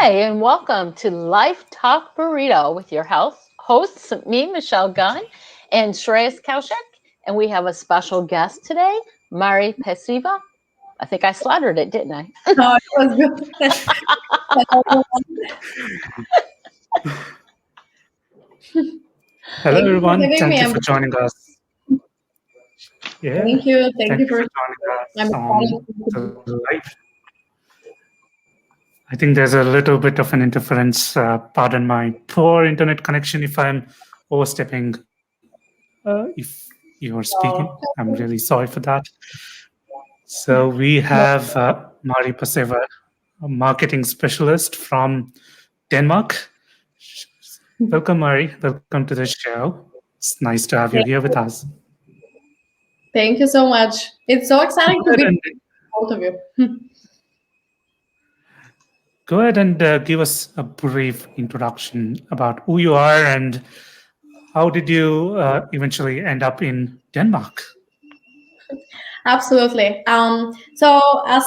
Hi, and welcome to Life Talk Burrito with your hosts, me, Michelle Gunn, and Shreyas and we have a special guest today, Mari Paseva. I think I slaughtered it, didn't I? No, it was good. Hello, Thank you for everyone. having Thank me. you for joining us. Yeah, Thank you. Thank thank you you for for. joining I'm us on excited. the live. I think there's a little bit of an interference. Pardon my poor internet connection if I'm overstepping. If you're speaking, I'm really sorry for that. So we have Mari Paseva, a marketing specialist from Denmark. Welcome, Mari. Welcome to the show. It's nice to have you here with us. Thank you so much. It's so exciting to be with both of you. Go ahead and give us a brief introduction about who you are and how did you eventually end up in Denmark? Absolutely. So as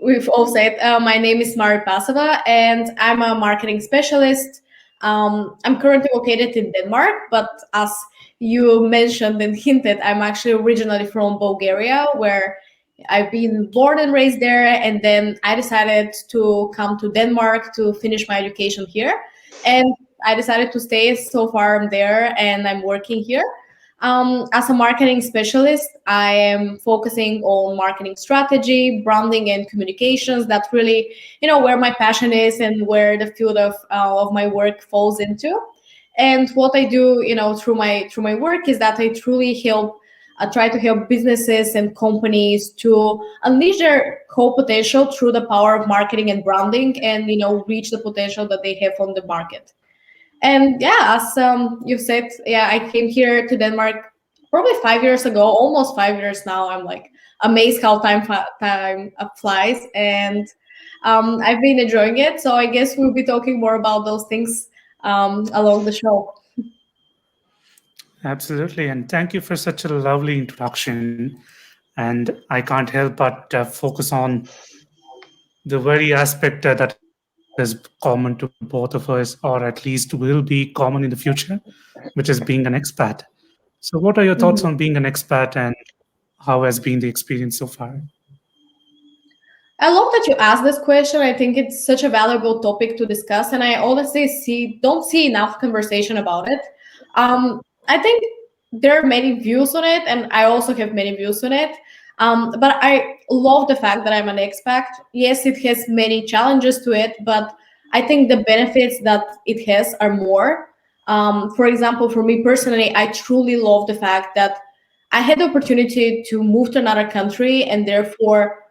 we've all said, my name is Mari Paseva, and I'm a marketing specialist. I'm currently located in Denmark, but as you mentioned and hinted, I'm actually originally from Bulgaria, where I've been born and raised there, and then I decided to come to Denmark to finish my education here, and I decided to stay. So far, I'm there, and I'm working here. As a marketing specialist, I am focusing on marketing strategy, branding, and communications. That's really, where my passion is and where the field of my work falls into. And what I do, through my work is that I truly help. I try to help businesses and companies to unleash their whole potential through the power of marketing and branding, and reach the potential that they have on the market. And yeah, as you said, yeah, I came here to Denmark probably 5 years ago, almost 5 years now. I'm like amazed how time flies, and I've been enjoying it. So I guess we'll be talking more about those things along the show. Absolutely. And thank you for such a lovely introduction. And I can't help but focus on the very aspect that is common to both of us, or at least will be common in the future, which is being an expat. So, what are your thoughts on being Mhm. an expat and how has been the experience so far? I love that you asked this question. I think it's such a valuable topic to discuss, and I honestly don't see enough conversation about it. I think there are many views on it, and I also have many views on it. But I love the fact that I'm an expat. Yes, it has many challenges to it, but I think the benefits that it has are more. For example, for me personally, I truly love the fact that I had the opportunity to move to another country and therefore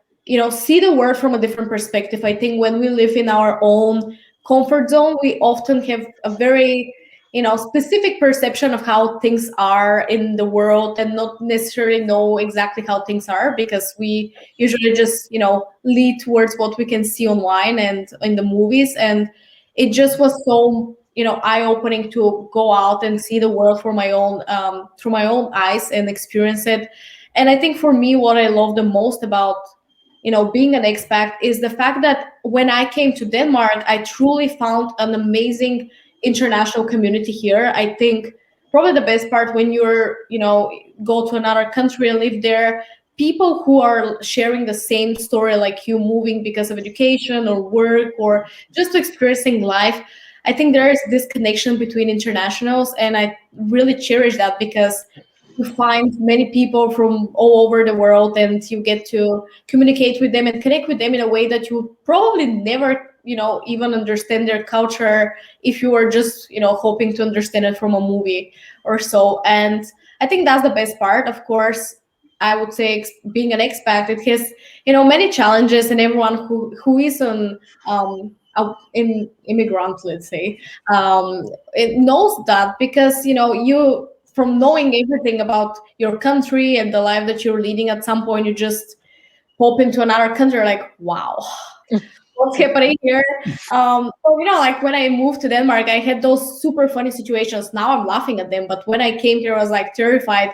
see the world from a different perspective. I think when we live in our own comfort zone, we often have a very specific perception of how things are in the world and not necessarily know exactly how things are, because we usually just lead towards what we can see online and in the movies. And it just was so eye-opening to go out and see the world for my own through my own eyes and experience it. And I think for me, what I love the most about being an expat is the fact that when I came to Denmark, I truly found an amazing international community here. I think probably the best part when go to another country and live there, people who are sharing the same story like you, moving because of education or work or just experiencing life. I think there is this connection between internationals, and I really cherish that because you find many people from all over the world, and you get to communicate with them and connect with them in a way that you probably never even understand their culture if you were just hoping to understand it from a movie or so. And I think that's the best part. Of course, I would say being an expat, it has many challenges, and everyone who is in immigrant, let's say, it knows that, because you, from knowing everything about your country and the life that you're leading, at some point you just pop into another country like, wow, what's happening here? So like when I moved to Denmark, I had those super funny situations. Now I'm laughing at them, but when I came here, I was like terrified,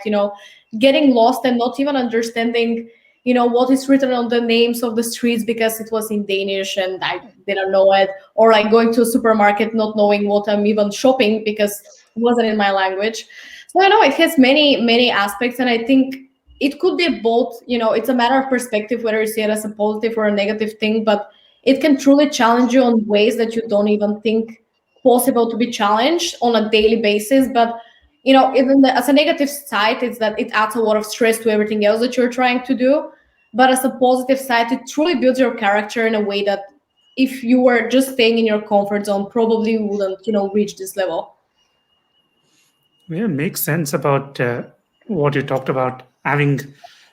getting lost and not even understanding what is written on the names of the streets because it was in Danish and I didn't know it, or like going to a supermarket not knowing what I'm even shopping because it wasn't in my language. So I know it has many aspects, and I think it could be both. It's a matter of perspective whether you see it as a positive or a negative thing, but it can truly challenge you on ways that you don't even think possible to be challenged on a daily basis. But even as a negative side, it's that it adds a lot of stress to everything else that you're trying to do. But as a positive side, it truly builds your character in a way that if you were just staying in your comfort zone, probably wouldn't reach this level. Yeah, makes sense about what you talked about having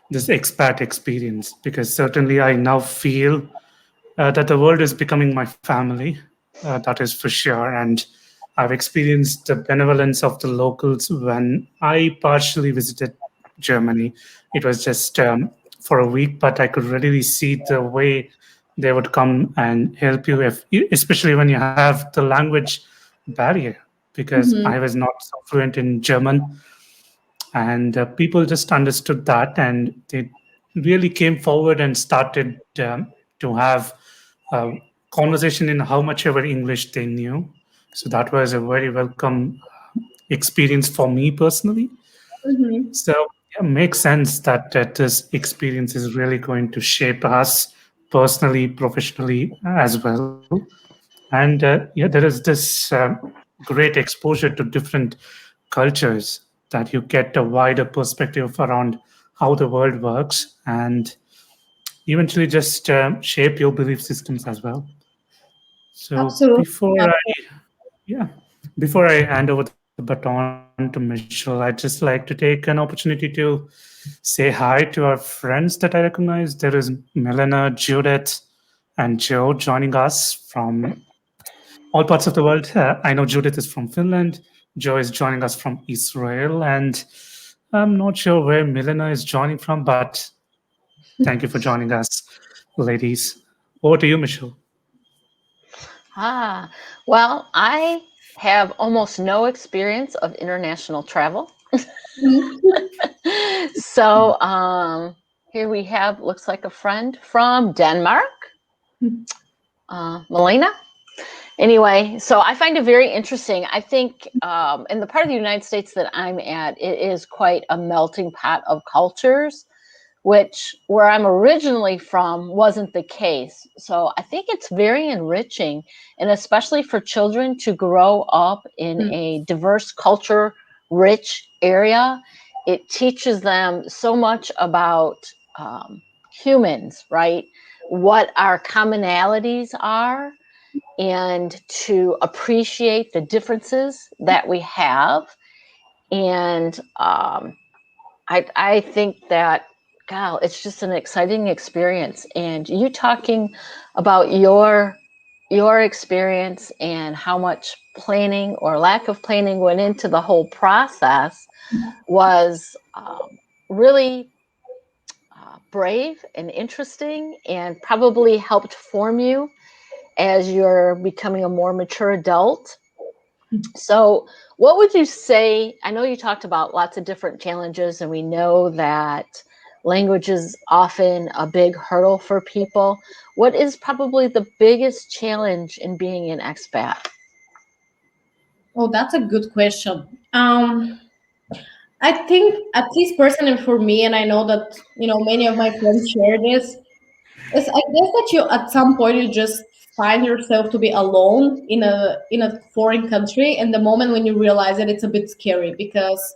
this expat experience, because certainly I now feel that the world is becoming my family. That is for sure. And I've experienced the benevolence of the locals when I partially visited Germany. It was just for a week, but I could really see the way they would come and help you, especially when you have the language barrier, because Mm-hmm. I was not so fluent in German, and people just understood that, and they really came forward and started to have a conversation in how much ever English they knew. So that was a very welcome experience for me personally. Mm-hmm. So yeah, makes sense that this experience is really going to shape us personally, professionally as well. And yeah, there is this great exposure to different cultures, that you get a wider perspective around how the world works, and eventually just shape your belief systems as well. So Absolutely. yeah, before I hand over the baton to Michelle, I'd just like to take an opportunity to say hi to our friends that I recognize. There is Milena, Judith, and Joe joining us from all parts of the world. I know Judith is from Finland, Joe is joining us from Israel, and I'm not sure where Milena is joining from, but thank you for joining us, ladies. Over to you, Michelle. Ah, well, I have almost no experience of international travel. Mhm. So here we have, looks like a friend from Denmark, Melina. Anyway, so I find it very interesting. I think in the part of the United States that I'm at, it is quite a melting pot of cultures, which where I'm originally from wasn't the case. So I think it's very enriching, and especially for children to grow up in a diverse culture rich area. It teaches them so much about humans, right? What our commonalities are, and to appreciate the differences that we have. And I think that, God, it's just an exciting experience. And you talking about your experience and how much planning or lack of planning went into the whole process was really brave and interesting, and probably helped form you as you're becoming a more mature adult. So, what would you say? I know you talked about lots of different challenges, and we know that language is often a big hurdle for people. What is probably the biggest challenge in being an expat? Oh, that's a good question. I think, at least personally for me, and I know that many of my friends share this, is I guess that you at some point you just find yourself to be alone in a foreign country, and the moment when you realize it, it's a bit scary because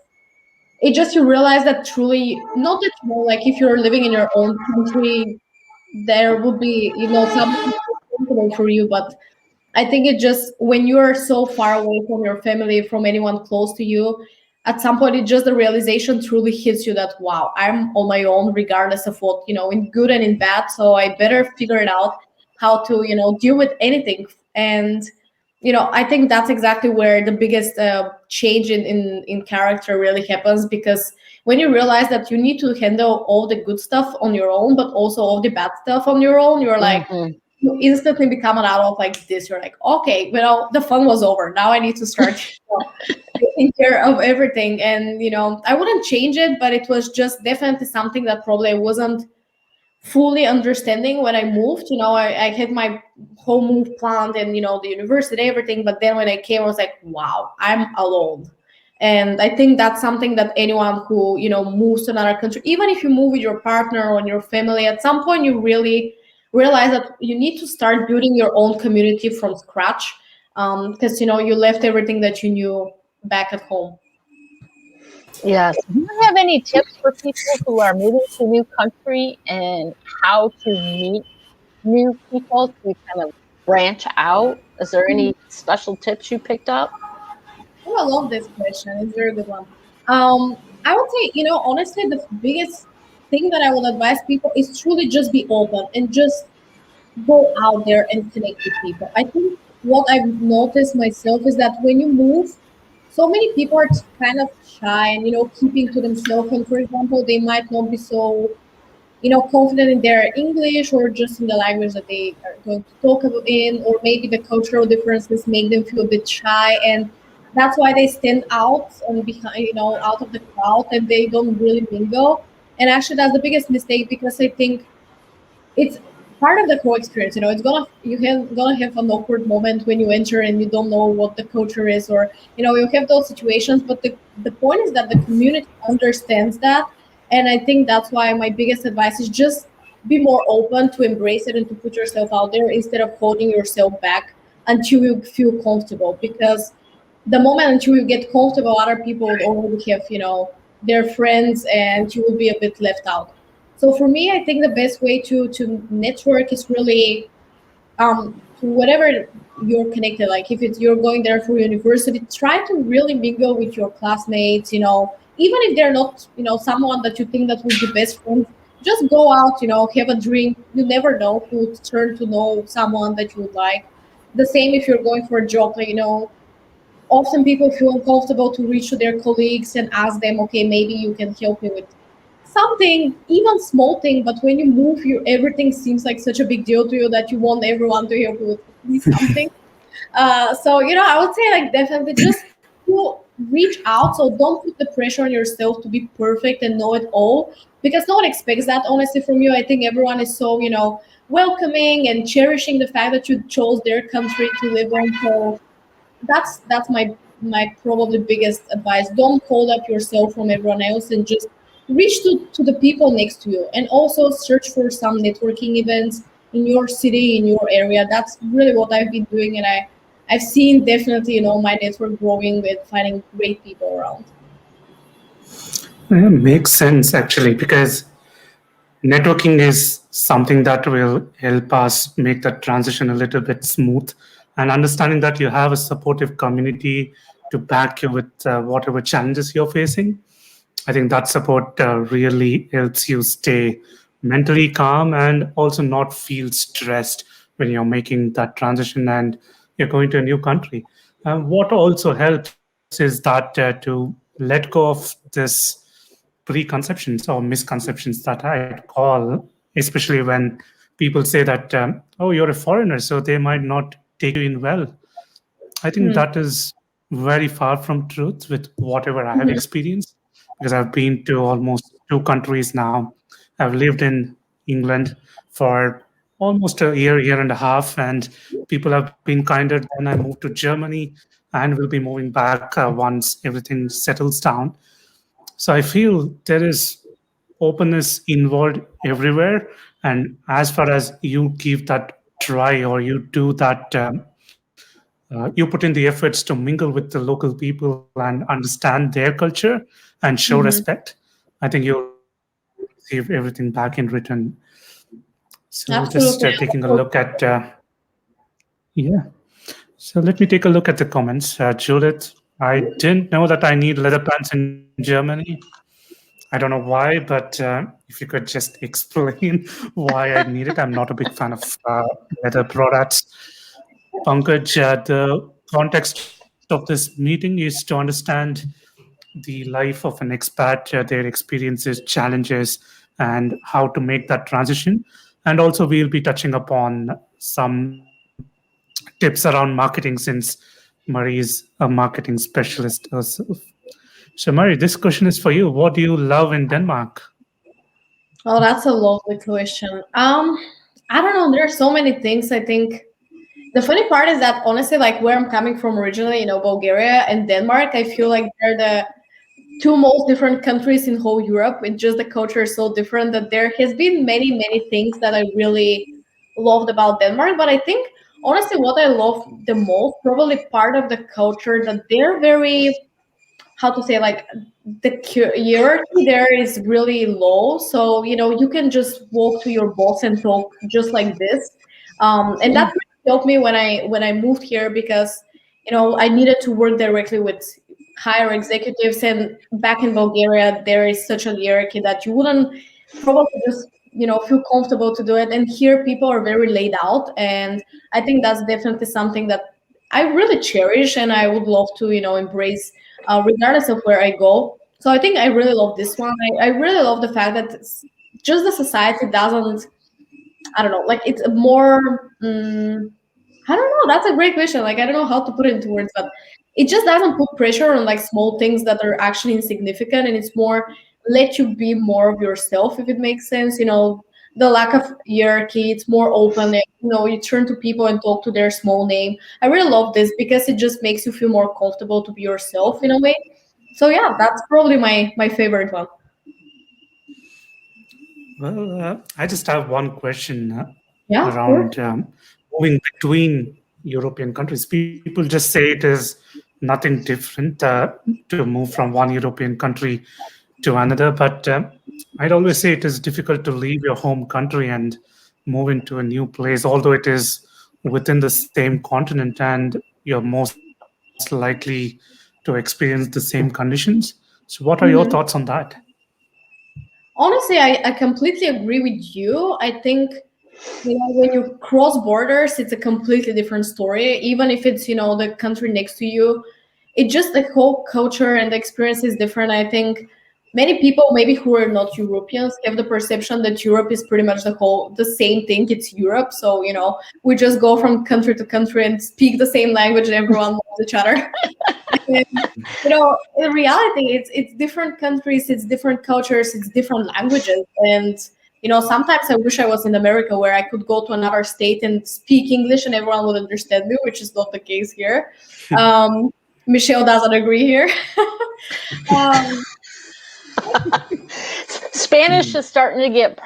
it just you realize that truly not that like if you're living in your own country, there would be something comfortable for you, but I think it just when you are so far away from your family, from anyone close to you, at some point it just the realization truly hits you that wow, I'm on my own, regardless of what in good and in bad. So I better figure it out how to deal with anything. And I think that's exactly where the biggest change in character really happens, because when you realize that you need to handle all the good stuff on your own, but also all the bad stuff on your own, you're like Mm-hmm. you instantly become an adult like this. You're like, okay, the fun was over. Now I need to start taking care of everything. And I wouldn't change it, but it was just definitely something that probably I wasn't fully understanding when I moved. I had my whole move planned and, the university, everything. But then when I came, I was like, wow, I'm alone. And I think that's something that anyone who, moves to another country, even if you move with your partner or your family, at some point you really realize that you need to start building your own community from scratch. Because, you left everything that you knew back at home. Yes. Do you have any tips for people who are moving to a new country and how to meet new people to kind of branch out? Is there any special tips you picked up? Oh, I love this question. It's a very good one. I would say, honestly, the biggest thing that I would advise people is truly just be open and just go out there and connect with people. I think what I've noticed myself is that when you move, so many people are kind of shy and, keeping to themselves. And for example, they might not be so confident in their English or just in the language that they are going to talk about in, or maybe the cultural differences make them feel a bit shy, and that's why they stand out and behind, out of the crowd, and they don't really mingle. And actually, that's the biggest mistake, because I think it's part of the co-experience. It's gonna have an awkward moment when you enter and you don't know what the culture is, or you have those situations. But the point is that the community understands that, and I think that's why my biggest advice is just be more open to embrace it and to put yourself out there instead of holding yourself back until you feel comfortable. Because the moment until you get comfortable, other people would already have their friends, and you will be a bit left out. So for me, I think the best way to network is really to whatever you're connected. Like if it's you're going there for university, try to really mingle with your classmates. Even if they're not someone that you think that would be best friends, just go out. Have a drink. You never know who would turn to know someone that you would like. The same if you're going for a job. Like, often people feel uncomfortable to reach to their colleagues and ask them, okay, maybe you can help me with something, even small thing. But when you move, everything seems like such a big deal to you that you want everyone to help you with at least something. So I would say, like, definitely just to reach out. So don't put the pressure on yourself to be perfect and know it all, because no one expects that honestly from you. I think everyone is so welcoming and cherishing the fact that you chose their country to live in. So that's my probably biggest advice. Don't hold up yourself from everyone else, and just reach to the people next to you, and also search for some networking events in your city, in your area. That's really what I've been doing, and I've seen definitely my network growing with finding great people around. Yeah, makes sense actually, because networking is something that will help us make that transition a little bit smooth, and understanding that you have a supportive community to back you with whatever challenges you're facing. I think that support really helps you stay mentally calm and also not feel stressed when you're making that transition and you're going to a new country. What also helps is that to let go of this preconceptions or misconceptions that I call, especially when people say that, oh, you're a foreigner, so they might not take you in well. I think Mhm. that is very far from truth with whatever I have Mhm. experienced, because I've been to almost two countries now. I've lived in England for almost a year and a half, and people have been kinder. Then I moved to Germany and will be moving back once everything settles down. So I feel there is openness involved everywhere. And as far as you give that try or you do that, you put in the efforts to mingle with the local people and understand their culture and show Mhm. respect, I think you'll receive everything back in return. So just taking a Absolutely. look at, yeah. So let me take a look at the comments. Judith, I didn't know that I need leather pants in Germany. I don't know why, but if you could just explain why I need it. I'm not a big fan of leather products. Pankaj, the context of this meeting is to understand the life of an expat, their experiences, challenges, and how to make that transition. And also, we'll be touching upon some tips around marketing since Murray is a marketing specialist herself. So, Murray, this question is for you. What do you love in Denmark? Oh, that's a lovely question. I don't know. There are so many things. I think the funny part is that honestly, like where I'm coming from originally, Bulgaria and Denmark, I feel like they're the two most different countries in whole Europe. It's just the culture is so different that there has been many, many things that I really loved about Denmark. But I think honestly, what I love the most, probably part of the culture that they're very, how to say, like the hierarchy there is really low. So you can just walk to your boss and talk just like this, and that really helped me when I moved here, because I needed to work directly with higher executives, and back in Bulgaria there is such a hierarchy that you wouldn't probably just feel comfortable to do it. And here people are very laid out, and I think that's definitely something that I really cherish and I would love to embrace, regardless of where I go. So I think I really love this one. I really love the fact that just the society doesn't, I don't know, like it's a more, I don't know, that's a great question. Like, I don't know how to put it into words, but it just doesn't put pressure on like small things that are actually insignificant. And it's more let you be more of yourself, if it makes sense. The lack of hierarchy, it's more open. You turn to people and talk to their small name. I really love this because it just makes you feel more comfortable to be yourself in a way. So yeah, that's probably my favorite one. Well, I just have one question Yeah, sure. around moving between European countries. People just say it is nothing different to move from one European country to another, but I'd always say it is difficult to leave your home country and move into a new place, although it is within the same continent and you're most likely to experience the same conditions. So, what are your thoughts on Mhm. that? Honestly, I completely agree with you. I think when you cross borders, it's a completely different story. Even if it's the country next to you, it just the whole culture and the experience is different. I think many people, maybe who are not Europeans, have the perception that Europe is pretty much the same thing. It's Europe, so we just go from country to country and speak the same language, and everyone loves each other. And, in reality, it's different countries, it's different cultures, it's different languages, and sometimes I wish I was in America where I could go to another state and speak English and everyone would understand me, which is not the case here. Um, Michelle doesn't agree here. um, Spanish is starting to get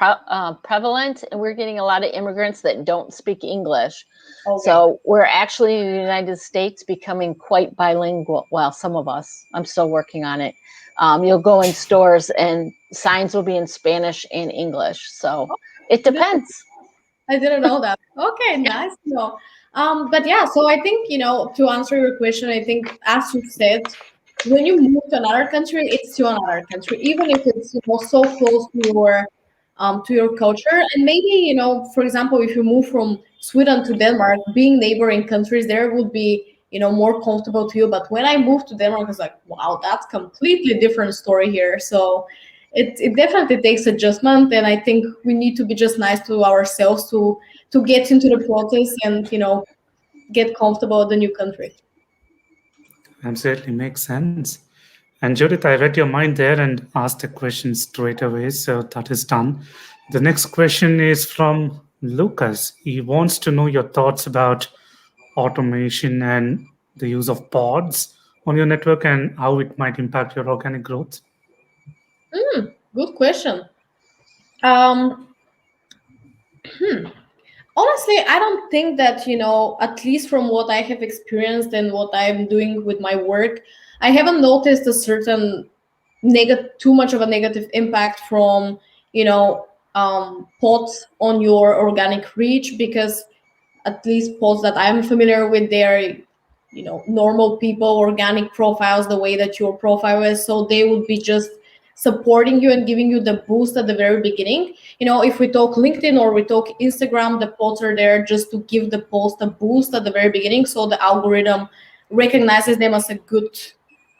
prevalent, and we're getting a lot of immigrants that don't speak English. okay. So we're actually in the United States becoming quite bilingual. Well, some of us. I'm still working on it. You'll go in stores and signs will be in Spanish and English. So it depends. I didn't know that. Okay, nice to know. But yeah, so I think, to answer your question, I think as you said, when you move to another country, it's to another country, even if it's so close to your culture. And maybe, for example, if you move from Sweden to Denmark, being neighboring countries there would be, more comfortable to you. But when I moved to Denmark, I was like, wow, that's completely different story here. So it definitely takes adjustment, and I think we need to be just nice to ourselves to get into the process and get comfortable with the new country. Absolutely makes sense. And Judith, I read your mind there and asked a question straight away, so that is done. The next question is from Lucas. He wants to know your thoughts about automation and the use of pods on your network and how it might impact your organic growth. Good question. um Honestly, I don't think that, at least from what I have experienced and what I'm doing with my work, I haven't noticed a certain too much of a negative impact from, pods on your organic reach, because at least posts that I'm familiar with, they're, normal people, organic profiles, the way that your profile is. So they would be just supporting you and giving you the boost at the very beginning. If we talk LinkedIn or we talk Instagram, the posts are there just to give the post a boost at the very beginning. So the algorithm recognizes them as a good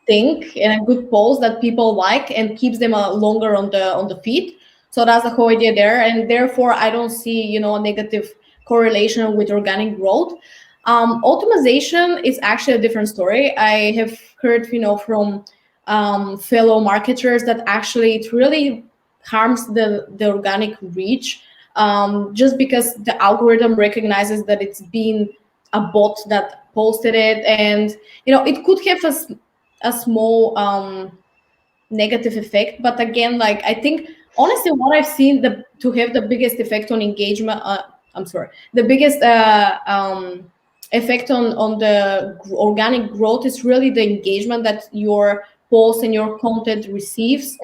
thing and a good post that people like and keeps them longer on the feed. So that's the whole idea there, and therefore I don't see a negative correlation with organic growth. Automation is actually a different story. I have heard from fellow marketers that actually it really harms the organic reach, just because the algorithm recognizes that it's been a bot that posted it, and it could have a small negative effect. But again, like, I think honestly what I've seen to have the biggest effect on engagement, the biggest effect on the organic growth is really the engagement that your post and your content receives.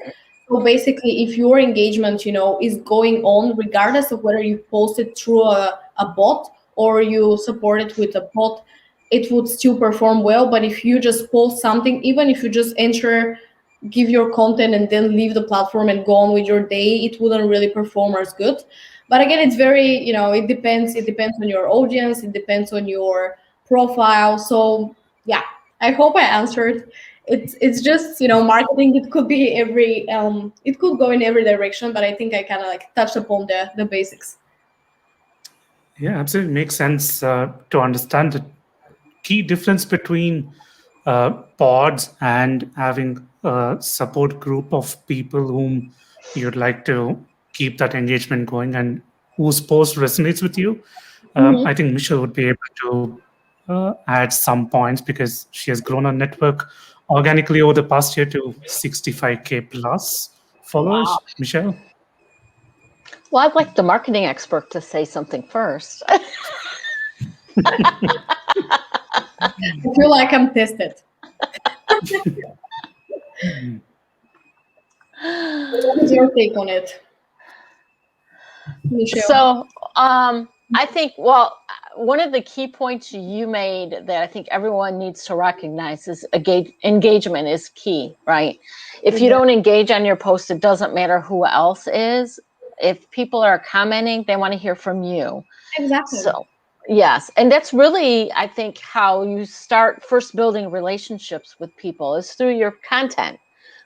So basically, if your engagement, is going on regardless of whether you post it through a bot or you support it with a bot, it would still perform well. But if you just post something, even if you just give your content and then leave the platform and go on with your day, it wouldn't really perform as good. But again, it's very, it depends on your audience, it depends on your profile. So yeah, I hope I answered. It's just, marketing, it could be it could go in every direction, but I think I kind of like touched upon the basics. Yeah, absolutely makes sense to understand the key difference between pods and having a support group of people whom you'd like to keep that engagement going and whose post resonates with you. I think Michelle would be able to add some points because she has grown her network organically over the past year to 65K plus Wow. followers. Michelle? Well, I'd like the marketing expert to say something first. I feel like I'm tested. What is your take on it, Michelle? So, I think, well, one of the key points you made that I think everyone needs to recognize is engagement is key, right? If you don't engage on your post, it doesn't matter who else is. If people are commenting, they want to hear from you. Exactly. So, yes. And that's really, I think, how you start first building relationships with people is through your content,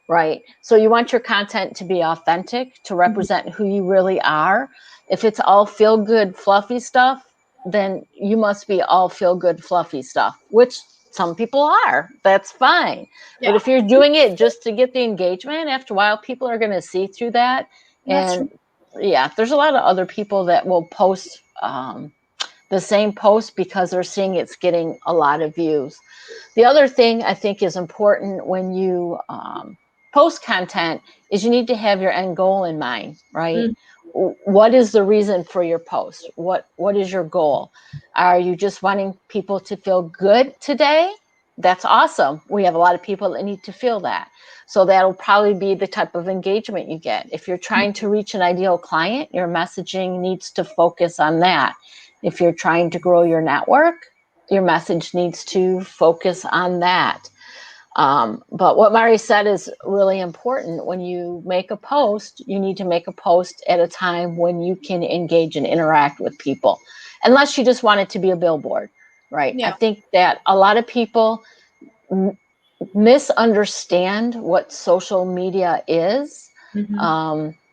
right? So you want your content to be authentic, to represent who you really are. If it's all feel good, fluffy stuff, then you must be all feel good, fluffy stuff, which some people are. That's fine. Yeah. But if you're doing it just to get the engagement, after a while, people are going to see through that. That's And yeah, there's a lot of other people that will post the same post because they're seeing it's getting a lot of views. The other thing I think is important when you post content is you need to have your end goal in mind, right? What is the reason for your post? What is your goal? Are you just wanting people to feel good today? That's awesome. We have a lot of people that need to feel that. So that'll probably be the type of engagement you get. If you're trying to reach an ideal client, your messaging needs to focus on that. If you're trying to grow your network, your message needs to focus on that. But what Mari said is really important. When you make a post, you need to make a post at a time when you can engage and interact with people, unless you just want it to be a billboard, right? Yeah. I think that a lot of people misunderstand what social media is.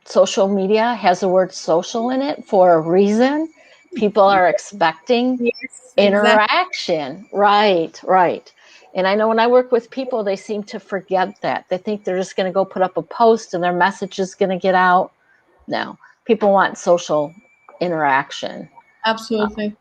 Social media has the word social in it for a reason. People are expecting interaction. Exactly. Right. And I know when I work with people, they seem to forget that. They think they're just going to go put up a post and their message is going to get out. No, people want social interaction. Absolutely.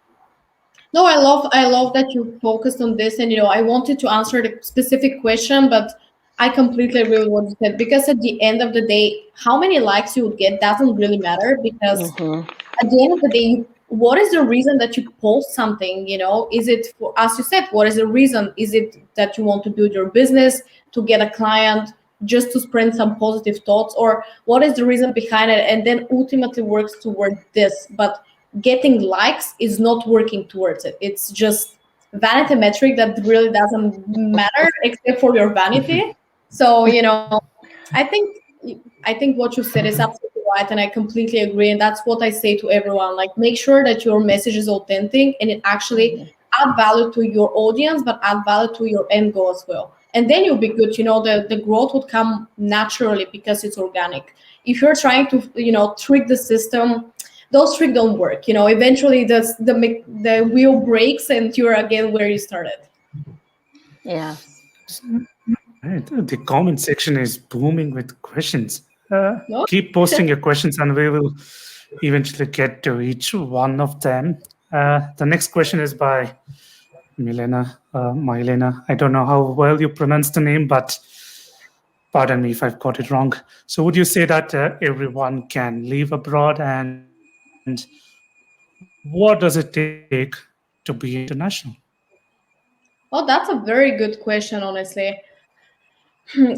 No, I love that you focused on this, and I wanted to answer the specific question, but I completely agree with what you said, because at the end of the day, how many likes you would get doesn't really matter, because at the end of the day, what is the reason that you post something? Is it for, as you said, what is the reason? Is it that you want to build your business, to get a client, just to spread some positive thoughts, or what is the reason behind it? And then ultimately works toward this. But getting likes is not working towards it. It's just vanity metric that really doesn't matter except for your vanity. So I think what you said is absolutely right, and I completely agree. And that's what I say to everyone: like, make sure that your message is authentic and it actually add value to your audience, but add value to your end goal as well. And then you'll be good. The growth would come naturally because it's organic. If you're trying to trick the system, those tricks don't work. Eventually the wheel breaks and you're again where you started. Yeah. Right. The comment section is booming with questions. No? Keep posting your questions, and we will eventually get to each one of them. The next question is by Milena. I don't know how well you pronounce the name, but pardon me if I've got it wrong. So, would you say that everyone can live abroad, and what does it take to be international? Well, that's a very good question, honestly.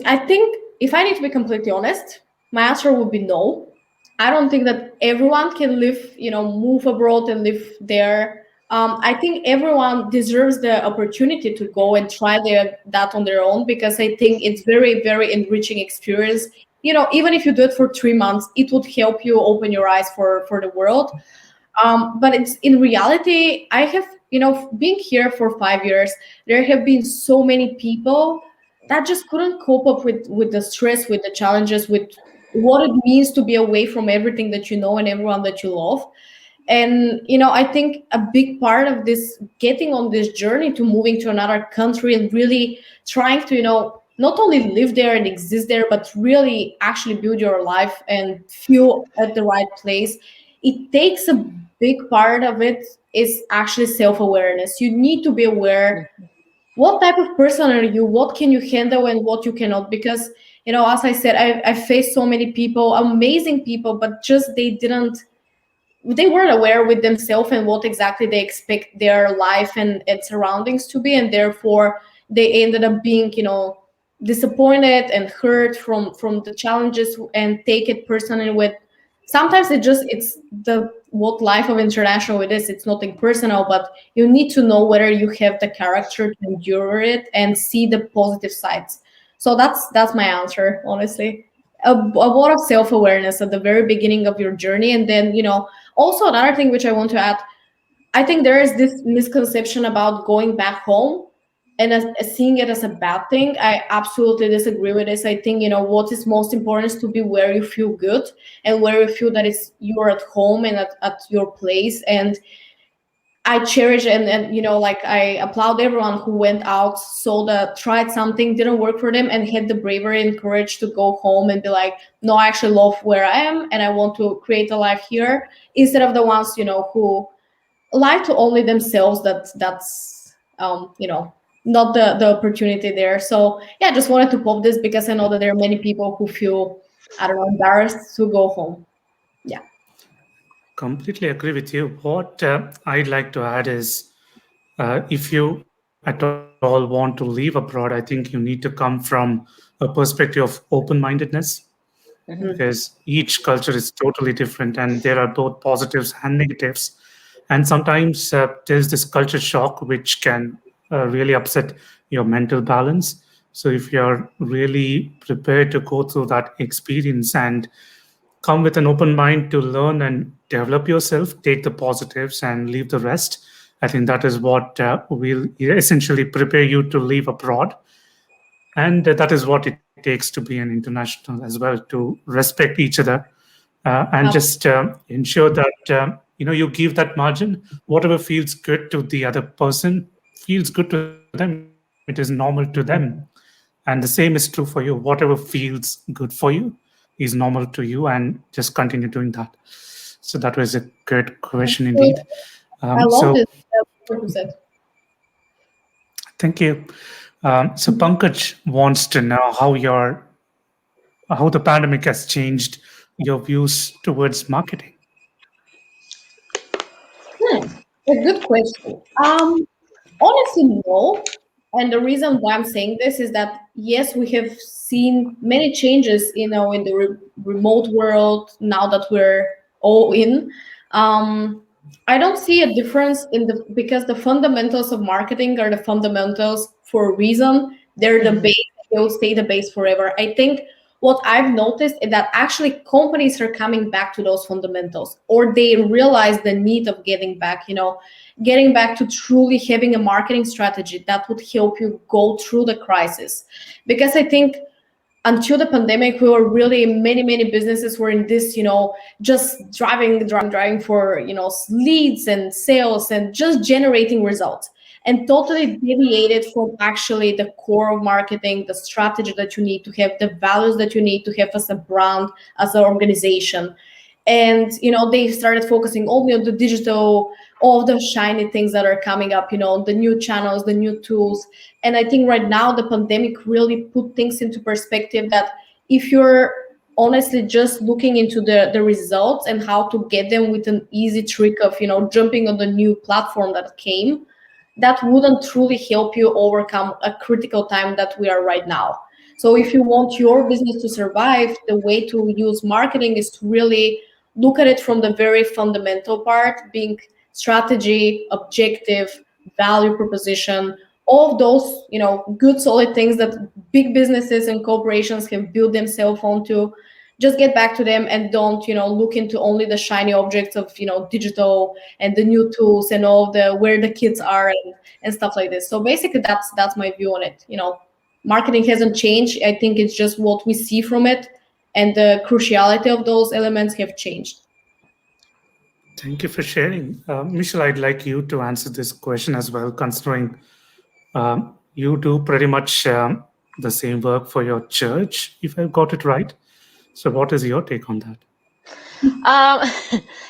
I think if I need to be completely honest, my answer would be no. I don't think that everyone can live, move abroad and live there. I think everyone deserves the opportunity to go and try that on their own, because I think it's very, very enriching experience. Even if you do it for 3 months, it would help you open your eyes for the world. But it's in reality, I have, being here for 5 years, there have been so many people that just couldn't cope up with the stress, with the challenges, with what it means to be away from everything that you know and everyone that you love. And I think a big part of this, getting on this journey to moving to another country and really trying to not only live there and exist there, but really actually build your life and feel at the right place, it takes a big part of it is actually self-awareness. You need to be aware what type of person are you, what can you handle and what you cannot, because as I said, I faced so many people, amazing people, but just they weren't aware with themselves and what exactly they expect their life and surroundings to be, and therefore they ended up being disappointed and hurt from the challenges and take it personally. With sometimes it's the what life of international it is, it's nothing personal, but you need to know whether you have the character to endure it and see the positive sides. So that's my answer, honestly. A lot of self-awareness at the very beginning of your journey. And then also another thing which I want to add, I think there is this misconception about going back home and as seeing it as a bad thing. I absolutely disagree with this. I think what is most important is to be where you feel good and where you feel that you're at home and at your place. And I cherish and like I applaud everyone who went out, tried something, didn't work for them, and had the bravery and courage to go home and be like, no, I actually love where I am and I want to create a life here, instead of the ones who lie to only themselves that's not the opportunity there. So yeah, I just wanted to pop this because I know that there are many people who feel, I don't know, embarrassed to go home. Yeah. Completely agree with you. What I'd like to add is if you at all want to leave abroad, I think you need to come from a perspective of open mindedness, because each culture is totally different and there are both positives and negatives. And sometimes there's this culture shock which can really upset your mental balance. So if you're really prepared to go through that experience and come with an open mind to learn and develop yourself, take the positives and leave the rest, I think that is what will essentially prepare you to live abroad. And that is what it takes to be an international as well, to respect each other and just ensure that you give that margin. Whatever feels good to the other person feels good to them, it is normal to them. And the same is true for you. Whatever feels good for you is normal to you, and just continue doing that. So that was a good question indeed. I love So this. What you said. thank you. So Pankaj wants to know how the pandemic has changed your views towards marketing. A good question. Honestly, no. And the reason why I'm saying this is that yes, we have seen many changes, in the remote world now that we're all in. Um, I don't see a difference because the fundamentals of marketing are the fundamentals for a reason. They're the base. They'll stay the base forever. I think what I've noticed is that actually companies are coming back to those fundamentals, or they realize the need of getting back to truly having a marketing strategy that would help you go through the crisis. Because I think until the pandemic, we were really, many businesses were in this, just driving for, leads and sales and just generating results. and totally deviated from actually the core of marketing, the strategy that you need to have, the values that you need to have as a brand, as an organization. And they started focusing only on the digital, all the shiny things that are coming up, the new channels, the new tools. And I think right now the pandemic really put things into perspective, that if you're honestly just looking into the results and how to get them with an easy trick of jumping on the new platform that came, that wouldn't truly help you overcome a critical time that we are right now. So if you want your business to survive, the way to use marketing is to really look at it from the very fundamental part, being strategy, objective, value proposition, all of those, good solid things that big businesses and corporations can build themselves onto. Just get back to them and don't, look into only the shiny objects of, digital and the new tools and all the where the kids are and stuff like this. So basically that's my view on it. Marketing hasn't changed. I think it's just what we see from it, and the cruciality of those elements have changed. Thank you for sharing. Michelle, I'd like you to answer this question as well, considering you do pretty much the same work for your church, if I got it right. So what is your take on that?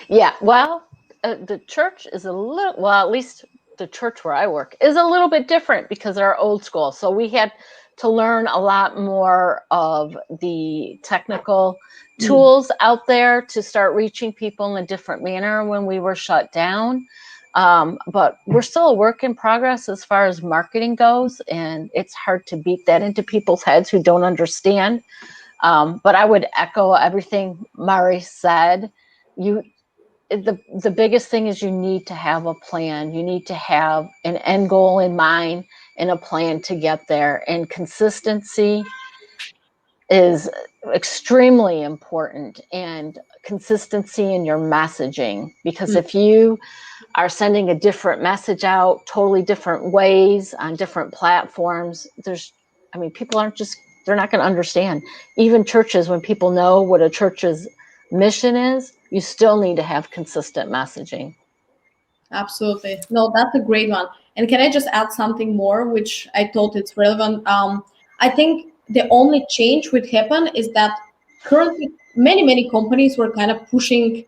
Yeah, well, the church is a little, well, at least the church where I work is a little bit different because they're old school. So we had to learn a lot more of the technical tools out there to start reaching people in a different manner when we were shut down. But we're still a work in progress as far as marketing goes, and it's hard to beat that into people's heads who don't understand. But I would echo everything Mari said. The biggest thing is you need to have a plan. You need to have an end goal in mind and a plan to get there. And consistency is extremely important, and consistency in your messaging, because if you are sending a different message out totally different ways on different platforms, people they're not going to understand. Even churches, when people know what a church's mission is, you still need to have consistent messaging. Absolutely. No, that's a great one. And can I just add something more, which I thought it's relevant? I think the only change would happen is that currently many companies were kind of pushing,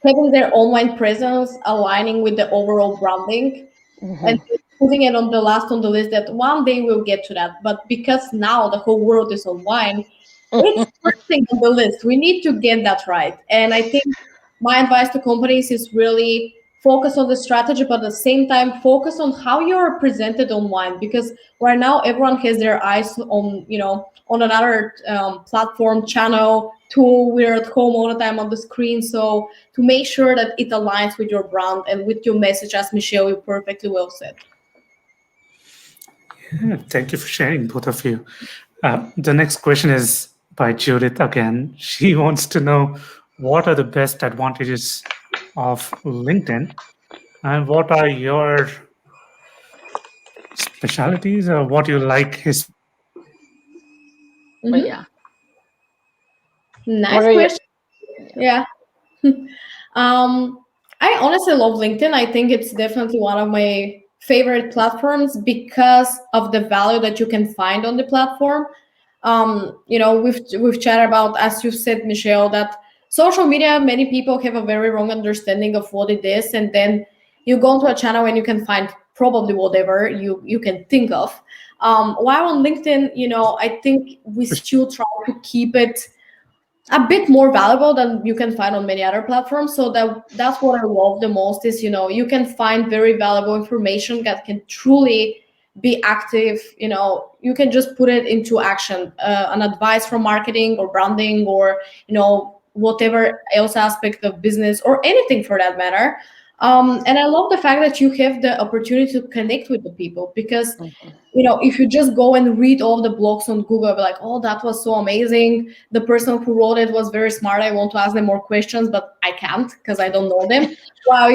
having their online presence aligning with the overall branding, and putting it on the list that one day we'll get to that. But because now the whole world is online, it's first thing on the list. We need to get that right. And I think my advice to companies is really focus on the strategy, but at the same time focus on how you're presented online, because right now everyone has their eyes on on another platform, channel, tool. We're at home all the time on the screen. So to make sure that it aligns with your brand and with your message, as Michelle, you perfectly well said. Yeah, thank you for sharing, both of you. The next question is by Judith again. She wants to know, what are the best advantages of LinkedIn, and what are your specialties, or what you like his? Yeah. Nice question. Yeah. I honestly love LinkedIn. I think it's definitely one of my favorite platforms because of the value that you can find on the platform. We've chatted about, as you said, Michelle, that social media, many people have a very wrong understanding of what it is, and then you go into a channel and you can find probably whatever you can think of. While on LinkedIn, I think we still try to keep it a bit more valuable than you can find on many other platforms. So that's what I love the most is, you can find very valuable information that can truly be active. You can just put it into action, an advice from marketing or branding or, whatever else aspect of business or anything for that matter. And I love the fact that you have the opportunity to connect with the people, because if you just go and read all the blogs on Google, be like, oh, that was so amazing. The person who wrote it was very smart. I want to ask them more questions, but I can't because I don't know them. Wow,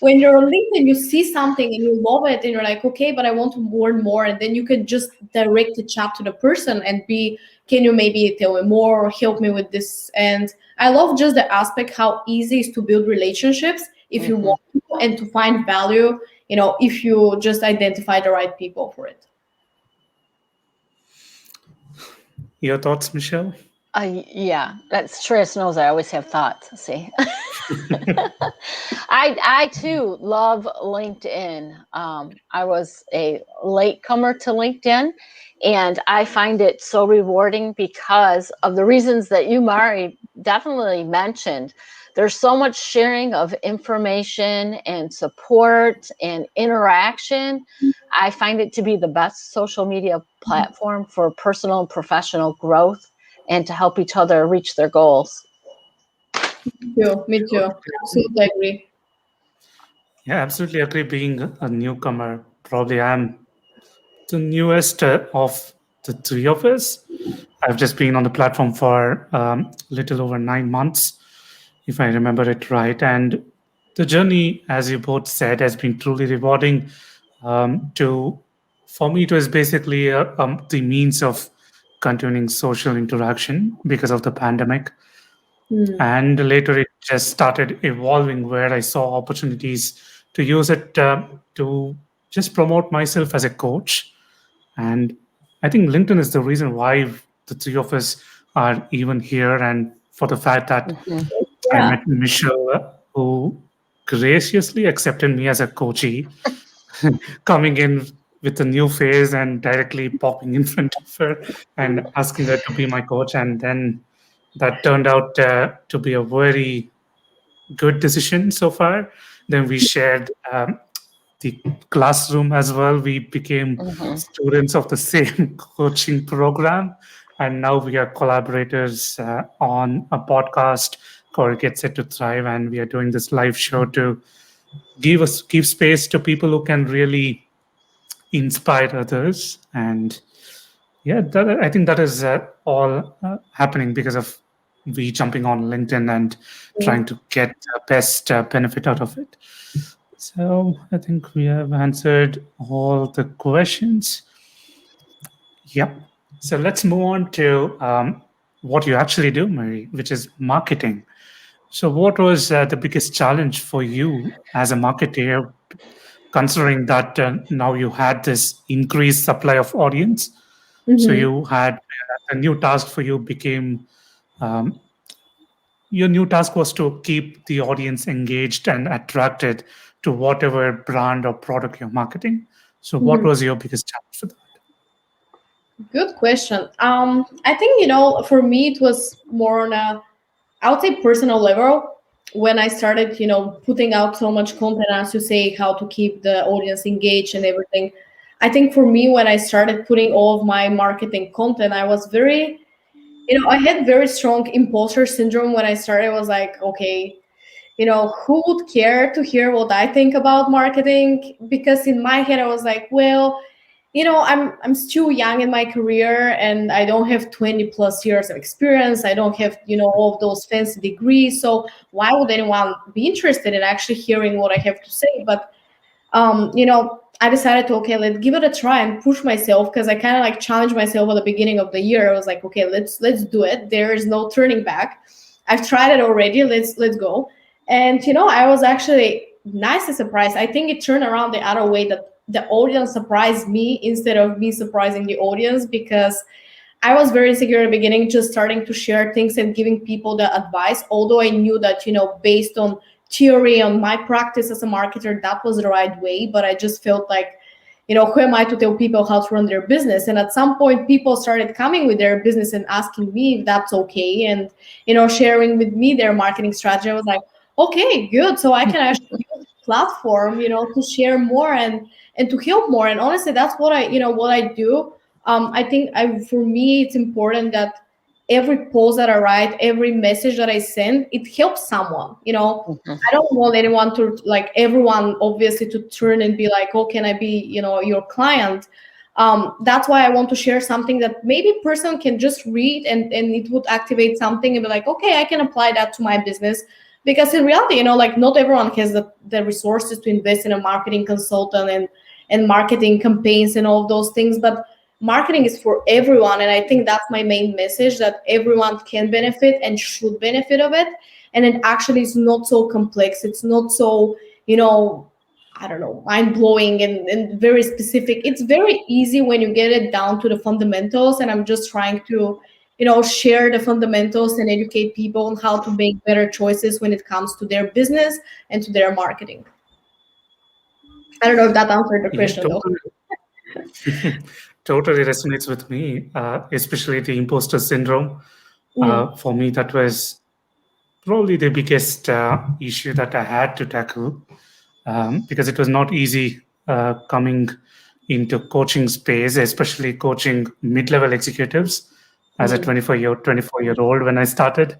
when you're on LinkedIn, you see something and you love it and you're like, okay, but I want to learn more. And then you can just direct the chat to the person and can you maybe tell me more or help me with this? And I love just the aspect how easy it is to build relationships if you want to, and to find value if you just identify the right people for it. Your thoughts, Michelle? Yeah, that's Shreyas knows I always have thoughts. See, I too love LinkedIn. I was a latecomer to LinkedIn, and I find it so rewarding because of the reasons that you, Mari, definitely mentioned. There's so much sharing of information and support and interaction. I find it to be the best social media platform for personal and professional growth and to help each other reach their goals. Me too. Absolutely agree. Yeah, absolutely agree. Being a newcomer, probably I'm the newest of the three of us. I've just been on the platform for little over 9 months, if I remember it right. And the journey, as you both said, has been truly rewarding. To For me, it was basically the means of continuing social interaction because of the pandemic. And later it just started evolving where I saw opportunities to use it to just promote myself as a coach. And I think LinkedIn is the reason why the three of us are even here, and for the fact that I Yeah. met Michelle, who graciously accepted me as a coachee, coming in with a new face and directly popping in front of her and asking her to be my coach. And then that turned out to be a very good decision so far. Then we shared the classroom as well. We became students of the same coaching program. And now we are collaborators on a podcast called Get Set to Thrive. And we are doing this live show to give space to people who can really inspire others. And yeah, I think that is all happening because of we jumping on LinkedIn and trying to get the best benefit out of it. So I think we have answered all the questions. Yep. So let's move on to what you actually do, Mary, which is marketing. So what was the biggest challenge for you as a marketer, considering that now you had this increased supply of audience? So you had a new task for you became um, your new task was to keep the audience engaged and attracted to whatever brand or product you're marketing. So what was your biggest challenge for that? Good question. I think, for me, it was more on a, I would say, personal level when I started, putting out so much content, as you say, how to keep the audience engaged and everything. I think for me, when I started putting all of my marketing content, I was very, I had very strong imposter syndrome when I started. I was like, okay, who would care to hear what I think about marketing? Because in my head, I was like, well, I'm still young in my career and I don't have 20 plus years of experience. I don't have, all of those fancy degrees. So why would anyone be interested in actually hearing what I have to say? But, I decided to, okay, let's give it a try and push myself, because I kind of like challenged myself at the beginning of the year. I was like, okay, let's do it. There is no turning back. I've tried it already. Let's go. And, I was actually nicely surprised. I think it turned around the other way, that the audience surprised me instead of me surprising the audience, because I was very insecure at the beginning, just starting to share things and giving people the advice. Although I knew that, based on theory, on my practice as a marketer, that was the right way. But I just felt like, who am I to tell people how to run their business? And at some point, people started coming with their business and asking me if that's okay, and, sharing with me their marketing strategy. I was like, okay, good. So I can actually use the platform, to share more and to help more. And honestly, that's what I do. I think for me, it's important that every post that I write, every message that I send, it helps someone. I don't want anyone to, like, everyone obviously to turn and be like, oh, can I be, your client? That's why I want to share something that maybe a person can just read and it would activate something and be like, okay, I can apply that to my business. Because in reality, like, not everyone has the resources to invest in a marketing consultant and marketing campaigns and all of those things. But marketing is for everyone. And I think that's my main message, that everyone can benefit and should benefit of it. And it actually is not so complex. It's not so, I don't know, mind-blowing and very specific. It's very easy when you get it down to the fundamentals, and I'm just trying to, share the fundamentals and educate people on how to make better choices when it comes to their business and to their marketing. I don't know if that answered the Yeah, question though. totally resonates with me, especially the imposter syndrome. For me, that was probably the biggest issue that I had to tackle, because it was not easy coming into coaching space, especially coaching mid-level executives as a 24-year-old when I started.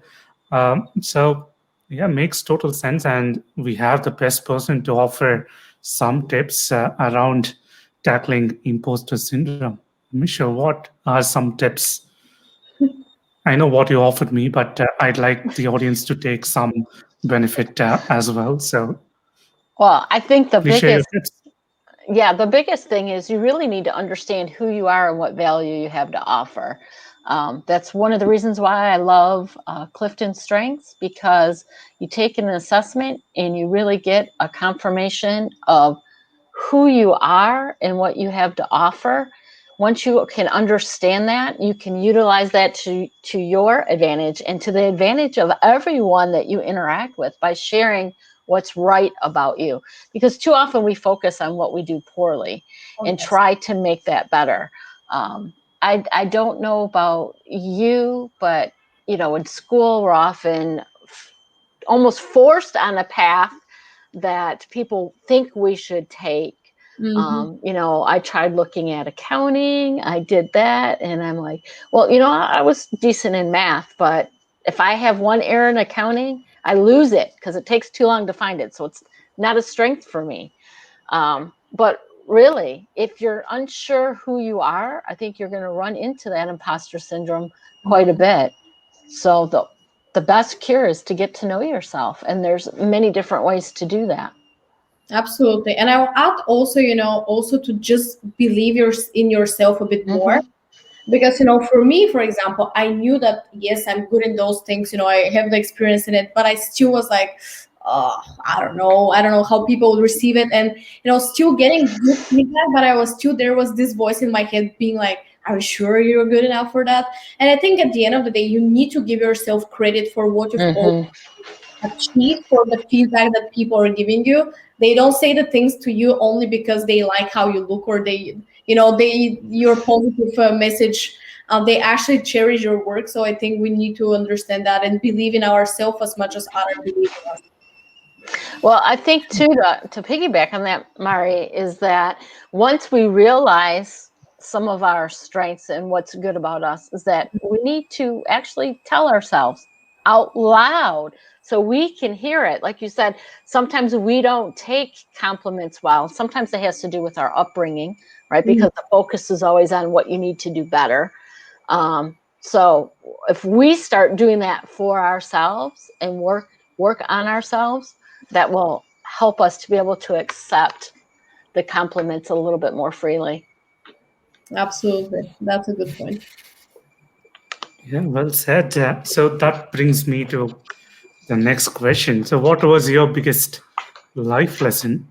So yeah, makes total sense, and we have the best person to offer some tips around tackling imposter syndrome. Michelle, what are some tips? I know what you offered me, but I'd like the audience to take some benefit as well. So Well, I think the please share your biggest tips. the biggest thing is you really need to understand who you are and what value you have to offer. That's one of the reasons why I love Clifton Strengths, because you take an assessment and you really get a confirmation of who you are and what you have to offer. Once you can understand that, you can utilize that to your advantage and to the advantage of everyone that you interact with by sharing what's right about you. Because too often we focus on what we do poorly and try to make that better. I don't know about you, but in school we're often almost forced on a path that people think we should take. I tried looking at accounting. I did that, and I'm like, well, I was decent in math, but if I have one error in accounting, I lose it because it takes too long to find it. So it's not a strength for me. But really, if you're unsure who you are, I think you're going to run into that imposter syndrome quite a bit. So the best cure is to get to know yourself, and there's many different ways to do that. Absolutely. And I'll add also, also to just believe in yourself a bit more. Because, for me, for example, I knew that, yes, I'm good in those things, I have the experience in it, but I still was like, I don't know how people would receive it. And, still getting good feedback, but there was this voice in my head being like, are you sure you're good enough for that? And I think at the end of the day, you need to give yourself credit for what you've achieved, for the feedback that people are giving you. They don't say the things to you only because they like how you look, or they your positive message. They actually cherish your work. So I think we need to understand that and believe in ourselves as much as others believe in us. Well, I think too, to piggyback on that, Mari, is that once we realize some of our strengths and what's good about us, is that we need to actually tell ourselves out loud so we can hear it. Like you said, sometimes we don't take compliments well. Sometimes it has to do with our upbringing, right? Because the focus is always on what you need to do better. So if we start doing that for ourselves and work on ourselves, that will help us to be able to accept the compliments a little bit more freely. Absolutely. That's a good point. Yeah, well said. So that brings me to the next question. So what was your biggest life lesson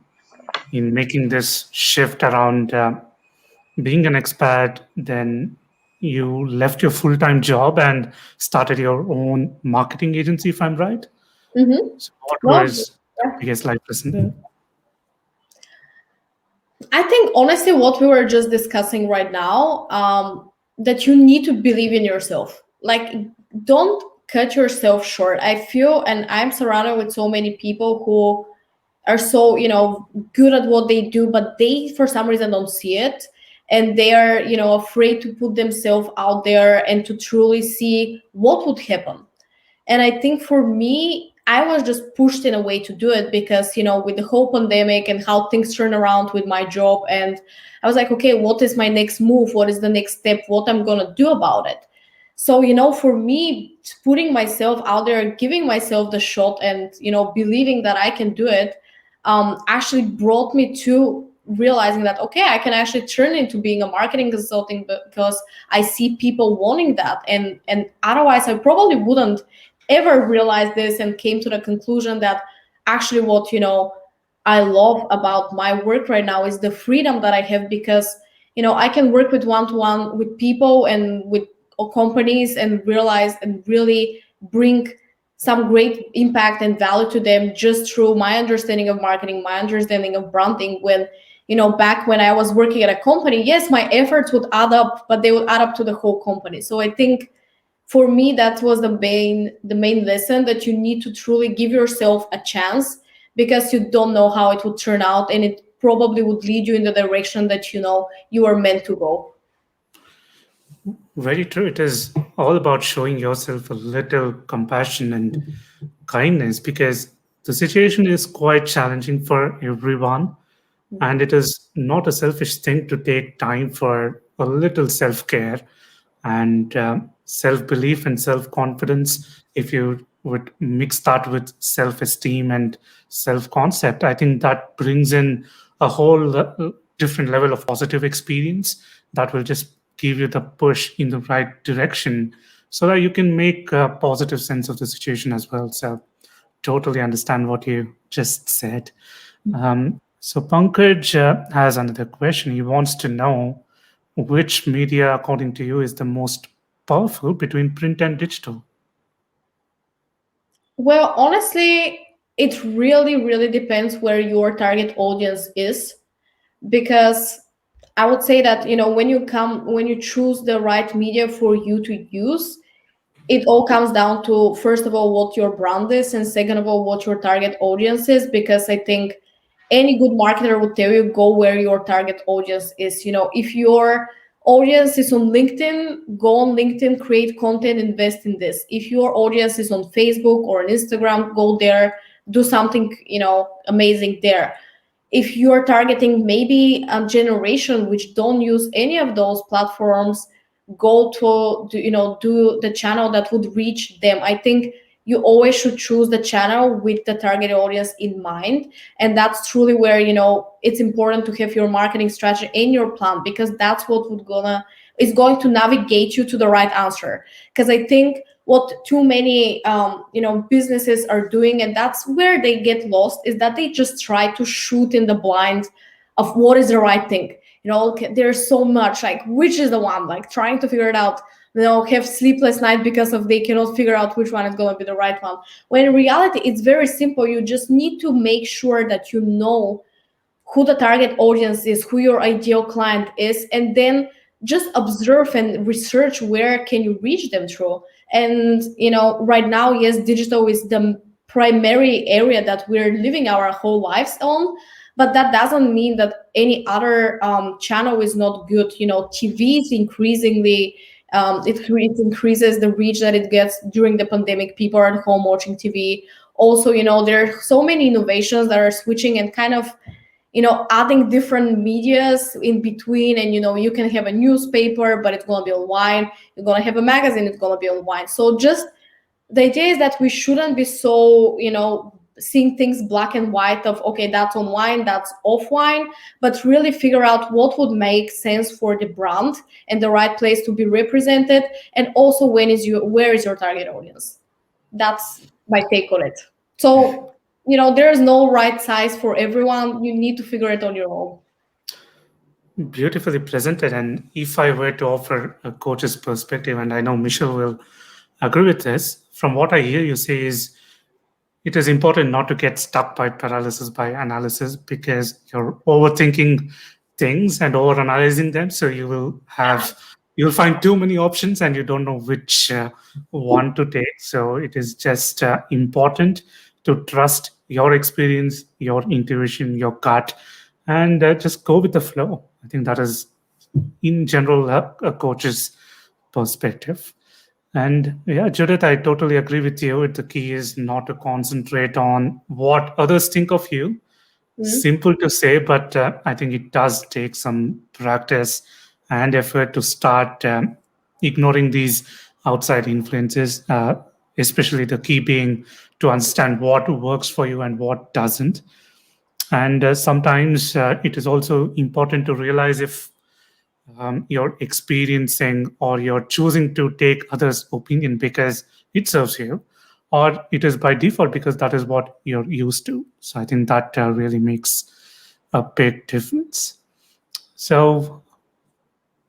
in making this shift around being an expat? Then you left your full-time job and started your own marketing agency, if I'm right. So what was the biggest life lesson there? I think honestly, what we were just discussing right now, that you need to believe in yourself. Like, don't cut yourself short. I feel, and I'm surrounded with so many people who are so, good at what they do, but they, for some reason, don't see it. And they are, afraid to put themselves out there and to truly see what would happen. And I think for me, I was just pushed in a way to do it because, with the whole pandemic and how things turn around with my job. And I was like, okay, what is my next move? What is the next step? What I'm going to do about it? So, for me, putting myself out there, giving myself the shot and, believing that I can do it, actually brought me to realizing that, okay, I can actually turn into being a marketing consultant because I see people wanting that. And otherwise, I probably wouldn't ever realized this and came to the conclusion that actually what I love about my work right now is the freedom that I have, because I can work with one-to-one with people and with companies and realize and really bring some great impact and value to them just through my understanding of marketing, my understanding of branding. When back when I was working at a company, yes, my efforts would add up, but they would add up to the whole company. So I think for me that was the main lesson, that you need to truly give yourself a chance, because you don't know how it would turn out, and it probably would lead you in the direction that you are meant to go. Very true. It is all about showing yourself a little compassion and kindness, because the situation is quite challenging for everyone. And it is not a selfish thing to take time for a little self care and self belief and self confidence. If you would mix that with self esteem and self concept, I think that brings in a whole different level of positive experience that will just give you the push in the right direction so that you can make a positive sense of the situation as well. So, totally understand what you just said. So Pankaj has another question. He wants to know which media, according to you, is the most powerful between print and digital. Well, honestly, it really, really depends where your target audience is, because I would say that when you choose the right media for you to use, it all comes down to, first of all, what your brand is, and second of all, what your target audience is. Because I think any good marketer will tell you, go where your target audience is. If your audience is on LinkedIn, go on LinkedIn, create content, invest in this. If your audience is on Facebook or on Instagram, go there, do something amazing there. If you're targeting maybe a generation which don't use any of those platforms, go to do the channel that would reach them. I think you always should choose the channel with the target audience in mind, and that's truly where it's important to have your marketing strategy in your plan, because that's what is going to navigate you to the right answer. Because I think what too many businesses are doing, and that's where they get lost, is that they just try to shoot in the blind of what is the right thing. There's so much, like, which is the one, like trying to figure it out, have sleepless night because of they cannot figure out which one is going to be the right one, when in reality it's very simple. You just need to make sure that you know who the target audience is, who your ideal client is, and then just observe and research where can you reach them through. And right now, yes, digital is the primary area that we're living our whole lives on, but that doesn't mean that any other channel is not good. TV is increasingly it increases the reach that it gets during the pandemic. People are at home watching TV. Also, there are so many innovations that are switching and kind of adding different medias in between. And you can have a newspaper, but it's going to be online. You're going to have a magazine, it's going to be online. So just the idea is that we shouldn't be so seeing things black and white of, okay, that's online, that's offline, but really figure out what would make sense for the brand and the right place to be represented. And also, where is your target audience? That's my take on it. So there's no right size for everyone. You need to figure it on your own. Beautifully presented. And if I were to offer a coach's perspective, and I know Michelle will agree with this, from what I hear you say is it is important not to get stuck by paralysis by analysis, because you're overthinking things and overanalyzing them. So you'll find too many options and you don't know which one to take. So it is just important to trust your experience, your intuition, your gut, and just go with the flow. I think that is, in general, a coach's perspective. And yeah, Judith, I totally agree with you. The key is not to concentrate on what others think of you. Simple to say, but I think it does take some practice and effort to start ignoring these outside influences, especially the key being to understand what works for you and what doesn't. And sometimes it is also important to realize if you're experiencing or you're choosing to take others' opinion because it serves you, or it is by default because that is what you're used to. So I think that really makes a big difference. So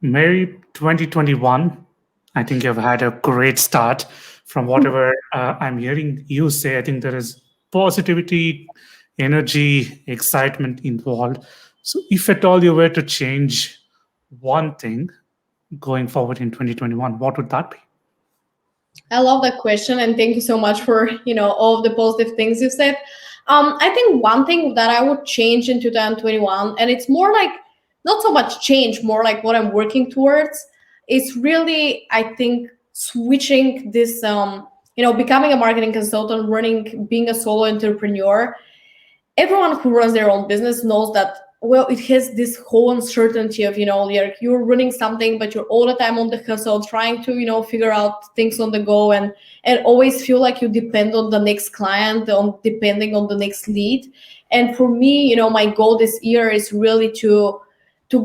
Mary, 2021, I think you've had a great start. From whatever I'm hearing you say, I think there is positivity, energy, excitement involved. So if at all you were to change one thing going forward in 2021, what would that be? I love that question, and thank you so much for all of the positive things you said. I think one thing that I would change in 2021, and it's more like not so much change, more like what I'm working towards, is really, I think, switching this, becoming a marketing consultant, being a solo entrepreneur. Everyone who runs their own business knows that, well, it has this whole uncertainty of you're running something, but you're all the time on the hustle, trying to figure out things on the go, and always feel like you depend on the next client, on depending on the next lead. And for me, my goal this year is really to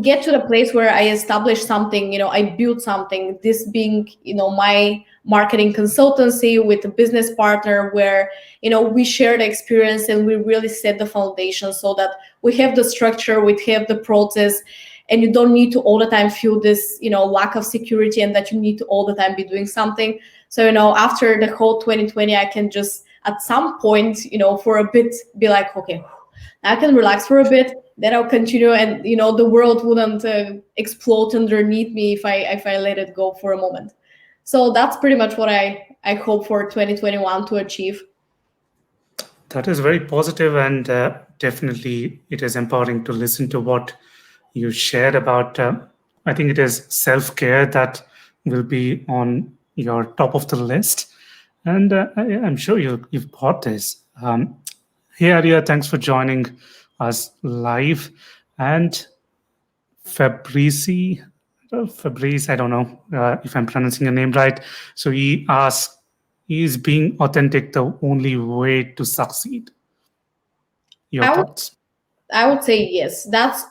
get to the place where I establish something, I build something, this being my marketing consultancy with a business partner where we share the experience and we really set the foundation so that we have the structure, we have the process, and you don't need to all the time feel this lack of security and that you need to all the time be doing something. So after the whole 2020, I can just at some point for a bit be like, okay, I can relax for a bit, then I'll continue, and the world wouldn't explode underneath me if I let it go for a moment. So that's pretty much what I hope for 2021 to achieve. That is very positive, and definitely it is empowering to listen to what you shared about. I think it is self-care that will be on your top of the list, and I'm sure you've got this. Hey Arya, thanks for joining us live. And Fabrice, I don't know if I'm pronouncing your name right. So he asks, is being authentic the only way to succeed? Your thoughts? I would say yes. That's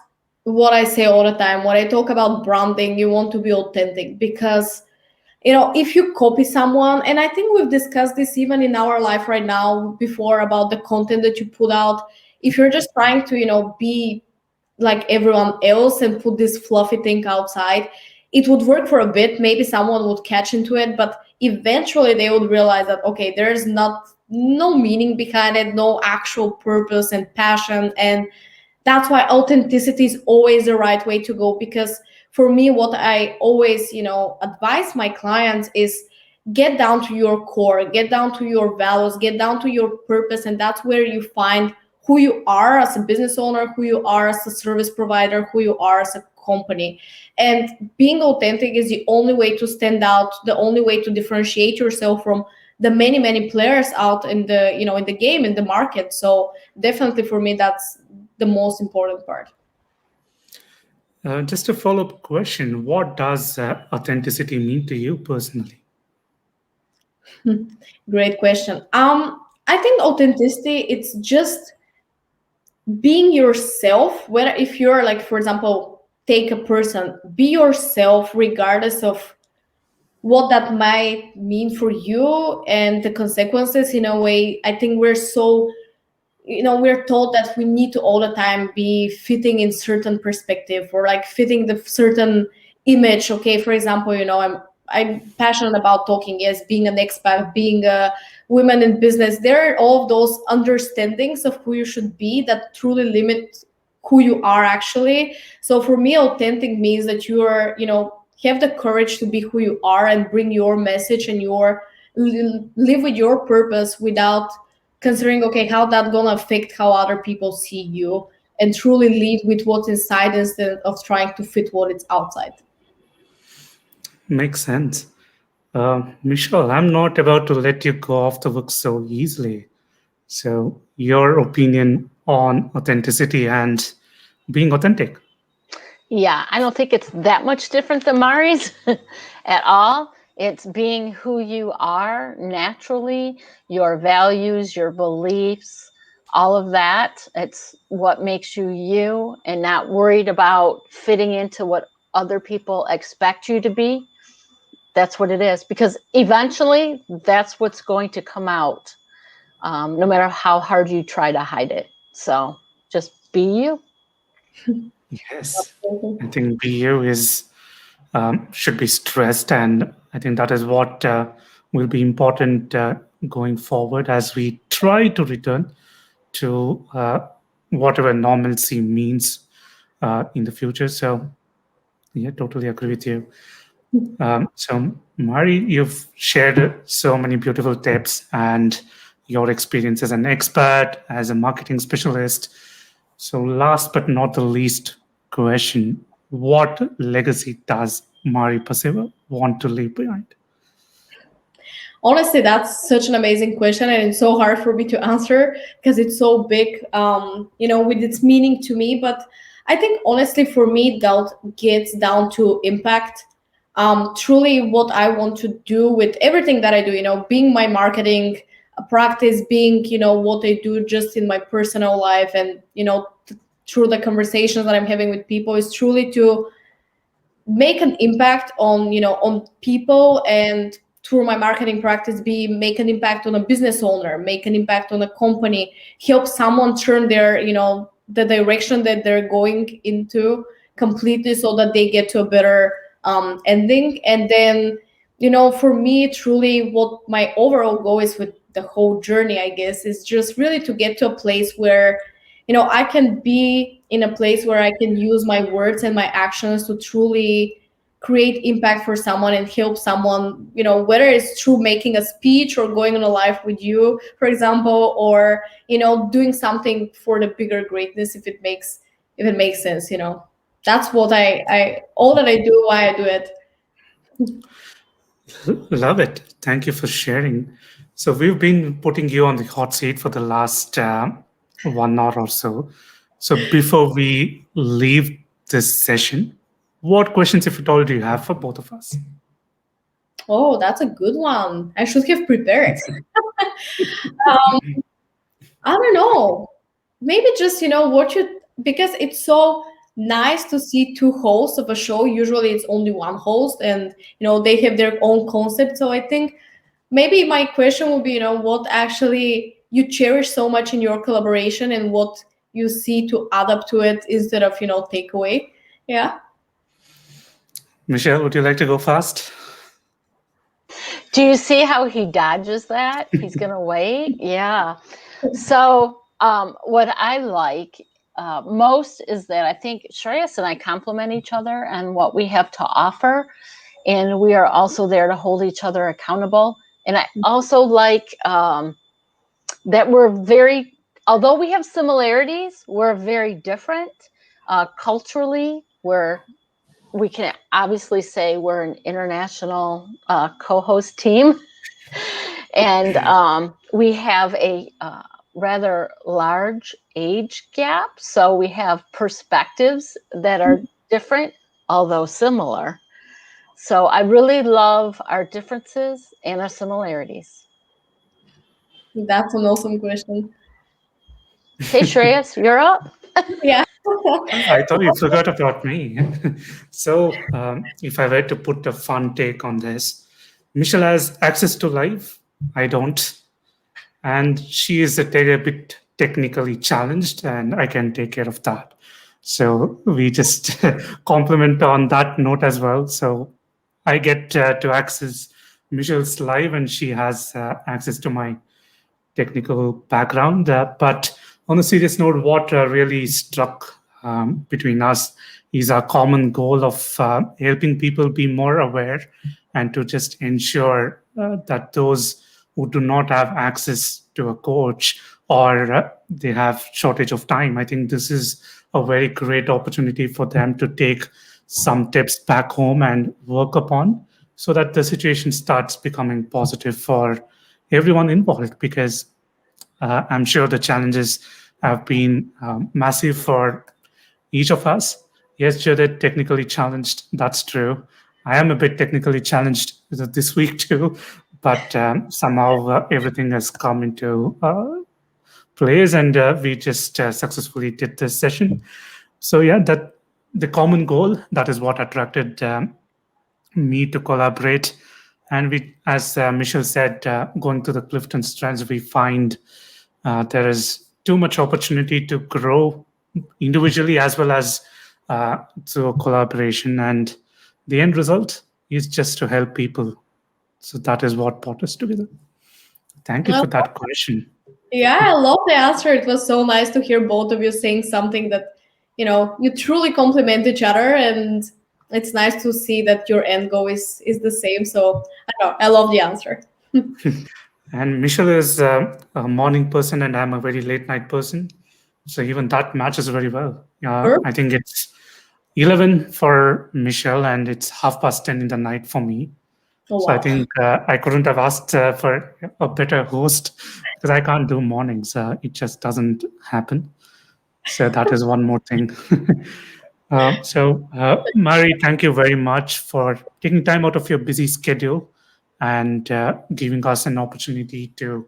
what I say all the time. When I talk about branding, you want to be authentic because, if you copy someone, and I think we've discussed this even in our life right now before about the content that you put out, if you're just trying to, be like everyone else and put this fluffy thing outside, it would work for a bit. Maybe someone would catch into it, but eventually they would realize that, okay, there's no meaning behind it, no actual purpose and passion. And that's why authenticity is always the right way to go. Because for me, what I always, advise my clients is get down to your core, get down to your values, get down to your purpose. And that's where you find who you are as a business owner, who you are as a service provider, who you are as a company. And being authentic is the only way to stand out, the only way to differentiate yourself from the many players out in the in the game, in the market. So definitely for me, that's the most important part. Just a follow-up question: what does authenticity mean to you personally? Great question. I think authenticity, it's just being yourself. Whether if you're like, for example, take a person, be yourself regardless of what that might mean for you and the consequences. In a way, I think we're so we're told that we need to all the time be fitting in certain perspective or like fitting the certain image. Okay, for example, I'm passionate about talking, yes, being an expat, being a woman in business. There are all of those understandings of who you should be that truly limit who you are actually. So for me, authentic means that you are, have the courage to be who you are and bring your message and live with your purpose without considering, okay, how that gonna affect how other people see you, and truly lead with what's inside instead of trying to fit what is outside. Makes sense. Michelle, I'm not about to let you go off the hook so easily. So your opinion on authenticity and being authentic? Yeah, I don't think it's that much different than Mari's at all. It's being who you are naturally, your values, your beliefs, all of that. It's what makes you you, and not worried about fitting into what other people expect you to be. That's what it is, because eventually that's what's going to come out, no matter how hard you try to hide it. So just be you. Yes, I think BU is should be stressed, and I think that is what will be important going forward as we try to return to whatever normalcy means in the future. So, yeah, totally agree with you. So, Mari, you've shared so many beautiful tips and your experience as an expat, as a marketing specialist. So, last but not the least question, what legacy does Mari Paseva want to leave behind? Honestly, that's such an amazing question, and it's so hard for me to answer because it's so big, with its meaning to me. But I think honestly, for me, that gets down to impact. Truly, what I want to do with everything that I do, being my marketing practice, being what I do just in my personal life, and through the conversations that I'm having with people, is truly to make an impact on on people, and through my marketing practice be make an impact on a business owner, make an impact on a company, help someone turn their the direction that they're going into completely, so that they get to a better ending. And then for me, truly what my overall goal is with the whole journey, I guess, is just really to get to a place where I can be in a place where I can use my words and my actions to truly create impact for someone and help someone, whether it's through making a speech or going on a live with you, for example, or, doing something for the bigger greatness, if it makes sense. That's what I all that I do, why I do it. Love it. Thank you for sharing. So, we've been putting you on the hot seat for the last 1 hour or so. So, before we leave this session, what questions, if at all, do you have for both of us? Oh, that's a good one. I should have prepared. um, I don't know. Maybe just what you, because it's so nice to see two hosts of a show. Usually it's only one host, and they have their own concept. So I think maybe my question would be, what actually you cherish so much in your collaboration, and what you see to adapt to it instead of take away. Yeah. Michelle, would you like to go first? Do you see how he dodges that? He's going to wait. Yeah. So what I like most is that I think Shreyas and I complement each other and what we have to offer. And we are also there to hold each other accountable. And I also like that we're very, although we have similarities, we're very different culturally. We can obviously say we're an international co-host team. And we have a rather large age gap. So we have perspectives that are different, although similar. So I really love our differences and our similarities. That's an awesome question. Okay, Shreyas, you're up. Yeah. I thought you forgot about me. So, if I were to put a fun take on this, Michelle has access to life. I don't. And she is a bit technically challenged, and I can take care of that. So, we just compliment on that note as well. So, I get to access Michelle's live, and she has access to my technical background. But on a serious note, what really struck between us is our common goal of helping people be more aware and to just ensure that those who do not have access to a coach or they have shortage of time, I think this is a very great opportunity for them to take some tips back home and work upon so that the situation starts becoming positive for everyone involved, because I'm sure the challenges have been massive for each of us. Yes, Judith, technically challenged. That's true. I am a bit technically challenged this week too, but somehow everything has come into place, and we just successfully did this session. So yeah, that the common goal, that is what attracted me to collaborate. And we, as Michelle said, going to the Clifton Strands, we find there is too much opportunity to grow individually as well as through collaboration. And the end result is just to help people. So that is what brought us together. Thank you for that question. Yeah, I love the answer. It was so nice to hear both of you saying something that, you truly complement each other, and it's nice to see that your end goal is the same. So I don't know, I love the answer. And Michelle is a morning person, and I'm a very late night person. So even that matches very well. Sure. I think it's 11 for Michelle, and it's 10:30 in the night for me. Oh, So I wow. think I couldn't have asked for a better host because I can't do mornings. It just doesn't happen. So that is one more thing. Mari, thank you very much for taking time out of your busy schedule and giving us an opportunity to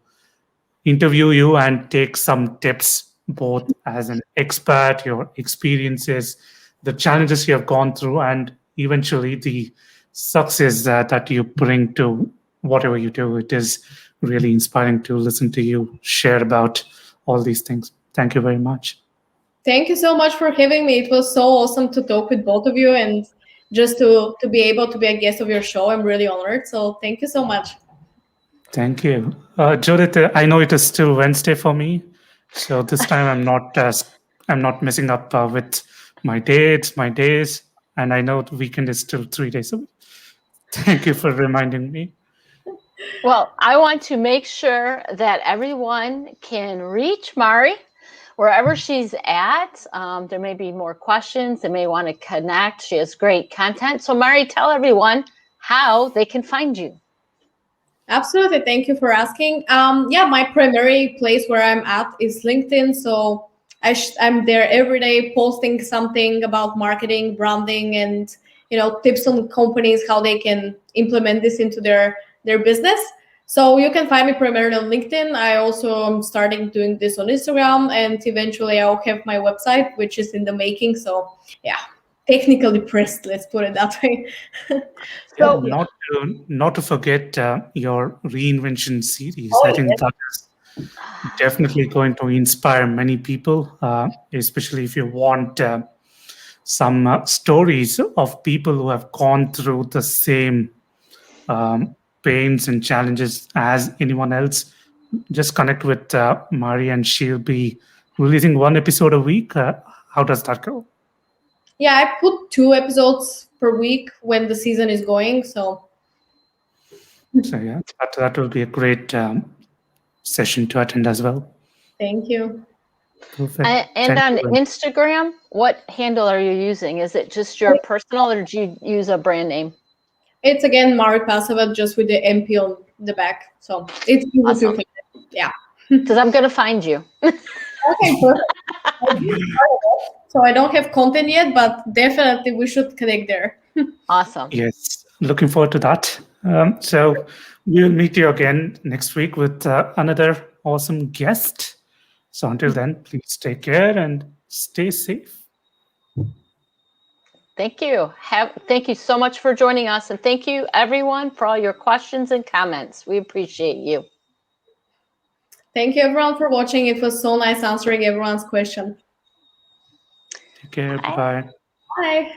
interview you and take some tips, both as an expat, your experiences, the challenges you have gone through, and eventually the success that you bring to whatever you do. It is really inspiring to listen to you share about all these things. Thank you very much. Thank you so much for having me. It was so awesome to talk with both of you, and just to be able to be a guest of your show. I'm really honored. So thank you so much. Thank you. Judith, I know it is still Wednesday for me. So this time I'm not messing up with my dates, my days. And I know the weekend is still 3 days away. Thank you for reminding me. Well, I want to make sure that everyone can reach Mari wherever she's at. There may be more questions. They may want to connect. She has great content. So Mari, tell everyone how they can find you. Absolutely. Thank you for asking. Yeah, my primary place where I'm at is LinkedIn. So I'm there every day posting something about marketing, branding, and tips on companies how they can implement this into their business. So you can find me primarily on LinkedIn. I also am starting doing this on Instagram, and eventually I'll have my website, which is in the making. So yeah, technically pressed, let's put it that way. So Not to forget your reinvention series. Oh, I think yes. that is definitely going to inspire many people, especially if you want some stories of people who have gone through the same pains and challenges as anyone else. Just connect with Mari, and she'll be releasing one episode a week. How does that go? Yeah, I put 2 episodes per week when the season is going. So So yeah, that will be a great session to attend as well. thank you. Perfect. and Thank on you. Instagram, what handle are you using? Is it just your personal, or do you use a brand name? It's again Mari Paseva, just with the MP on the back. So it's easy Awesome. to find. Yeah. Because I'm going to find you. Okay, perfect. So I don't have content yet, but definitely we should connect there. Awesome. Yes, looking forward to that. So we'll meet you again next week with another awesome guest. So until then, please take care and stay safe. Thank you. Thank you so much for joining us. And thank you, everyone, for all your questions and comments. We appreciate you. Thank you, everyone, for watching. It was so nice answering everyone's question. Take care. Bye-bye. Bye.